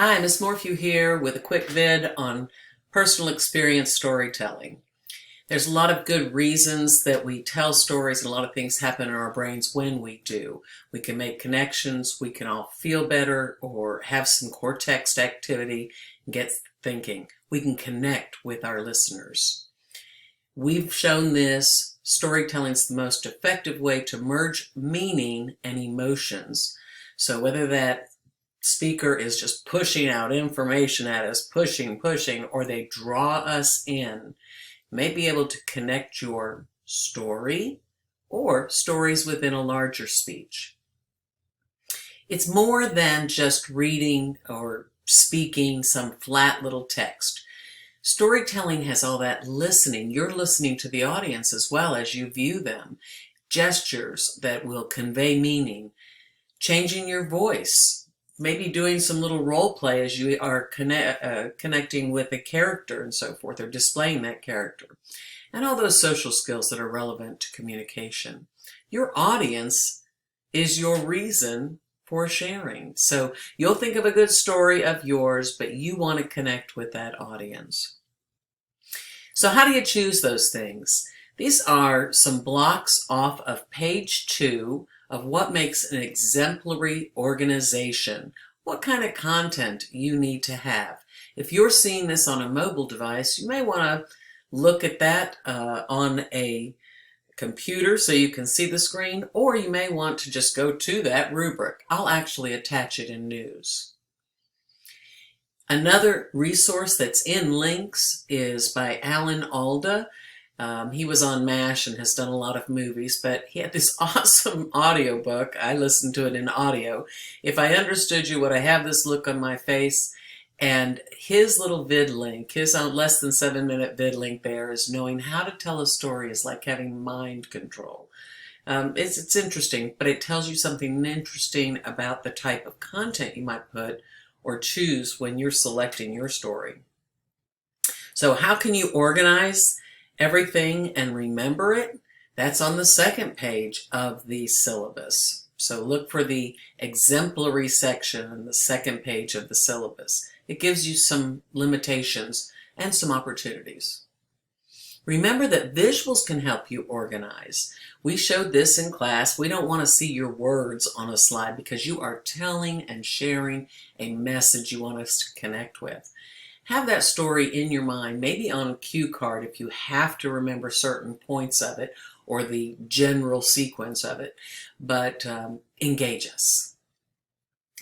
Hi, Miss Morphew here with a quick vid on personal experience storytelling. There's a lot of good reasons that we tell stories and a lot of things happen in our brains when we do. We can make connections, we can all feel better or have some cortex activity and get thinking. We can connect with our listeners. We've shown this storytelling is the most effective way to merge meaning and emotions. So whether that speaker is just pushing out information at us, pushing, or they draw us in, may be able to connect your story or stories within a larger speech. It's more than just reading or speaking some flat little text. Storytelling has all that listening. You're listening to the audience as well as you view them. Gestures that will convey meaning. Changing your voice. Maybe doing some little role play as you are connecting with a character and so forth, or displaying that character. And all those social skills that are relevant to communication. Your audience is your reason for sharing. So you'll think of a good story of yours, but you want to connect with that audience. So how do you choose those things? These are some blocks off of page 2 of what makes an exemplary organization, what kind of content you need to have. If you're seeing this on a mobile device, you may want to look at that on a computer so you can see the screen, or you may want to just go to that rubric. I'll actually attach it in news. Another resource that's in links is by Alan Alda. He was on MASH and has done a lot of movies, but he had this awesome audiobook. I listened to it in audio. If I understood you, would I have this look on my face? And his little vid link, his less than 7-minute vid link there is knowing how to tell a story is like having mind control. It's interesting, but it tells you something interesting about the type of content you might put or choose when you're selecting your story. So how can you organize everything and remember it? That's on the second page of the syllabus. So look for the exemplary section on the second page of the syllabus. It gives you some limitations and some opportunities. Remember that visuals can help you organize. We showed this in class. We don't want to see your words on a slide because you are telling and sharing a message you want us to connect with. Have that story in your mind, maybe on a cue card if you have to remember certain points of it or the general sequence of it, but engage us.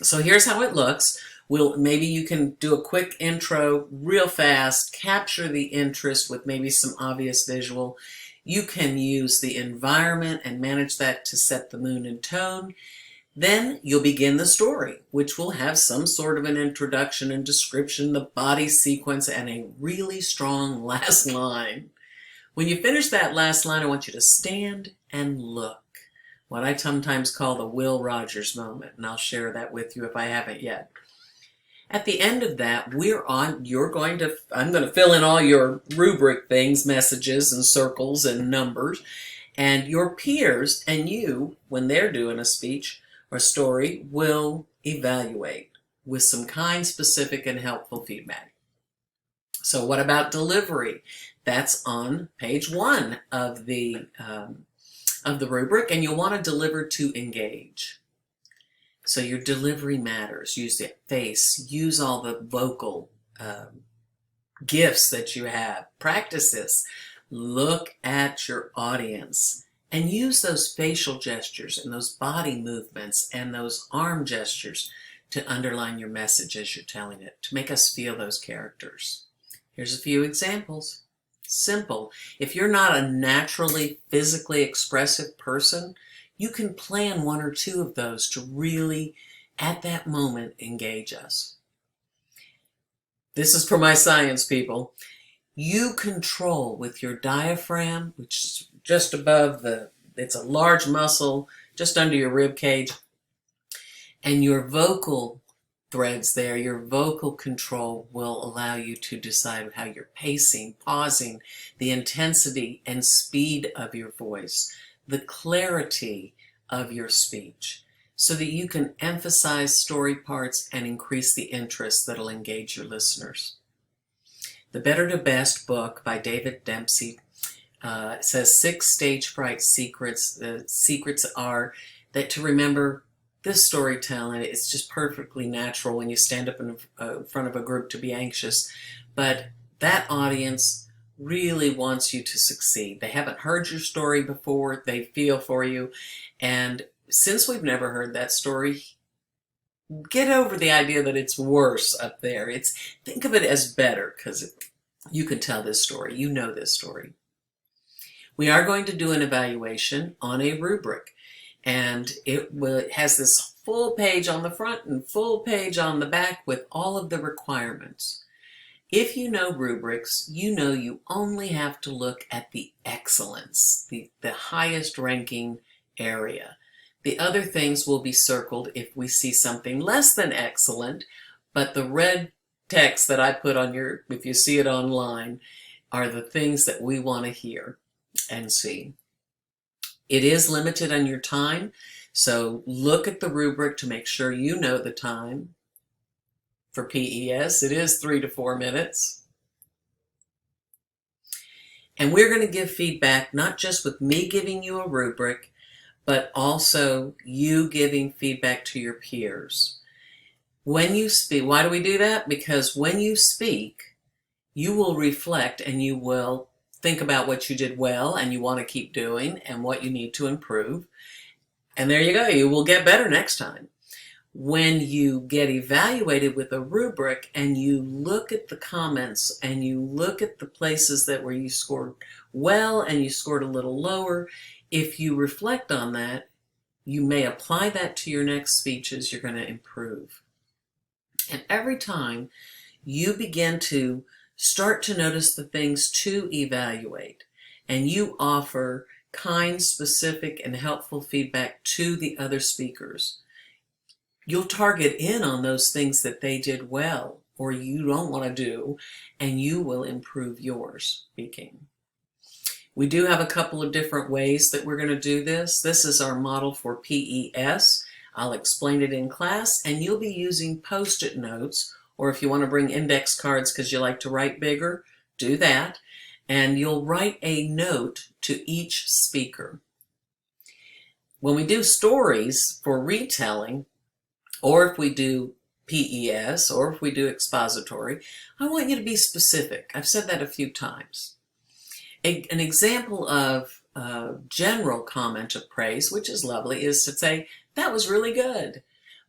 So here's how it looks. Maybe you can do a quick intro real fast, capture the interest with maybe some obvious visual. You can use the environment and manage that to set the mood and tone. Then you'll begin the story, which will have some sort of an introduction and description, the body sequence, and a really strong last line. When you finish that last line, I want you to stand and look. What I sometimes call the Will Rogers moment, and I'll share that with you if I haven't yet. At the end of that, I'm going to fill in all your rubric things, messages and circles and numbers, and your peers and you, when they're doing a speech or story, will evaluate with some kind, specific, and helpful feedback. So what about delivery? That's on page 1 of the rubric, and you'll want to deliver to engage. So your delivery matters. Use the face. Use all the vocal gifts that you have. Practice this. Look at your audience and use those facial gestures and those body movements and those arm gestures to underline your message as you're telling it, to make us feel those characters. Here's a few examples. Simple. If you're not a naturally physically expressive person, you can plan 1 or 2 of those to really, at that moment, engage us. This is for my science people. You control with your diaphragm, which is just above it's a large muscle just under your rib cage, and your vocal threads there, your vocal control will allow you to decide how you're pacing, pausing, the intensity and speed of your voice, the clarity of your speech. so that you can emphasize story parts and increase the interest that'll engage your listeners. The Better to Best book by David Dempsey says 6 stage fright secrets. The secrets are that to remember this storytelling, it's just perfectly natural when you stand up in front of a group to be anxious, but that audience really wants you to succeed. They haven't heard your story before, they feel for you, and since we've never heard that story, get over the idea that it's worse up there. Think of it as better, because you can tell this story, you know this story. We are going to do an evaluation on a rubric, and it has this full page on the front and full page on the back with all of the requirements. If you know rubrics, you know you only have to look at the excellence, the highest ranking area. The other things will be circled if we see something less than excellent, but the red text that I put on if you see it online, are the things that we want to hear and see. It is limited on your time, so look at the rubric to make sure you know the time. For PES, it is 3 to 4 minutes. And we're going to give feedback not just with me giving you a rubric, but also you giving feedback to your peers. When you speak, why do we do that? Because when you speak, you will reflect and you will think about what you did well and you want to keep doing and what you need to improve. And there you go, you will get better next time. When you get evaluated with a rubric and you look at the comments and you look at the places where you scored well and you scored a little lower, if you reflect on that, you may apply that to your next speeches, you're going to improve. And every time you begin to start to notice the things to evaluate, and you offer kind, specific, and helpful feedback to the other speakers, you'll target in on those things that they did well or you don't want to do, and you will improve your speaking. We do have a couple of different ways that we're going to do this. This is our model for PES. I'll explain it in class, and you'll be using Post-it notes, or if you want to bring index cards because you like to write bigger, do that. And you'll write a note to each speaker. When we do stories for retelling, or if we do PES, or if we do expository, I want you to be specific. I've said that a few times. An example of general comment of praise, which is lovely, is to say, that was really good.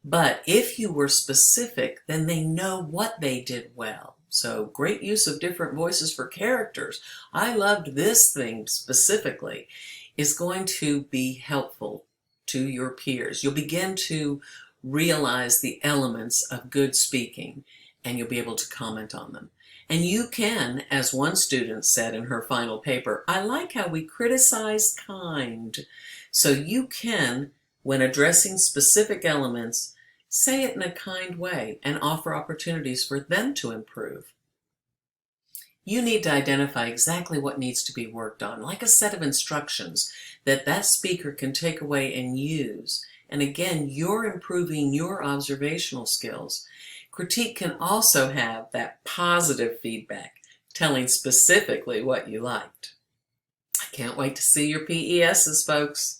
But if you were specific, then they know what they did well. So great use of different voices for characters. I loved this thing specifically is going to be helpful to your peers. You'll begin to realize the elements of good speaking, and you'll be able to comment on them. And you can, as one student said in her final paper, I like how we criticize kind. So you can, when addressing specific elements, say it in a kind way and offer opportunities for them to improve. You need to identify exactly what needs to be worked on, like a set of instructions that speaker can take away and use. And again, you're improving your observational skills. Critique can also have that positive feedback, telling specifically what you liked. I can't wait to see your PESs, folks.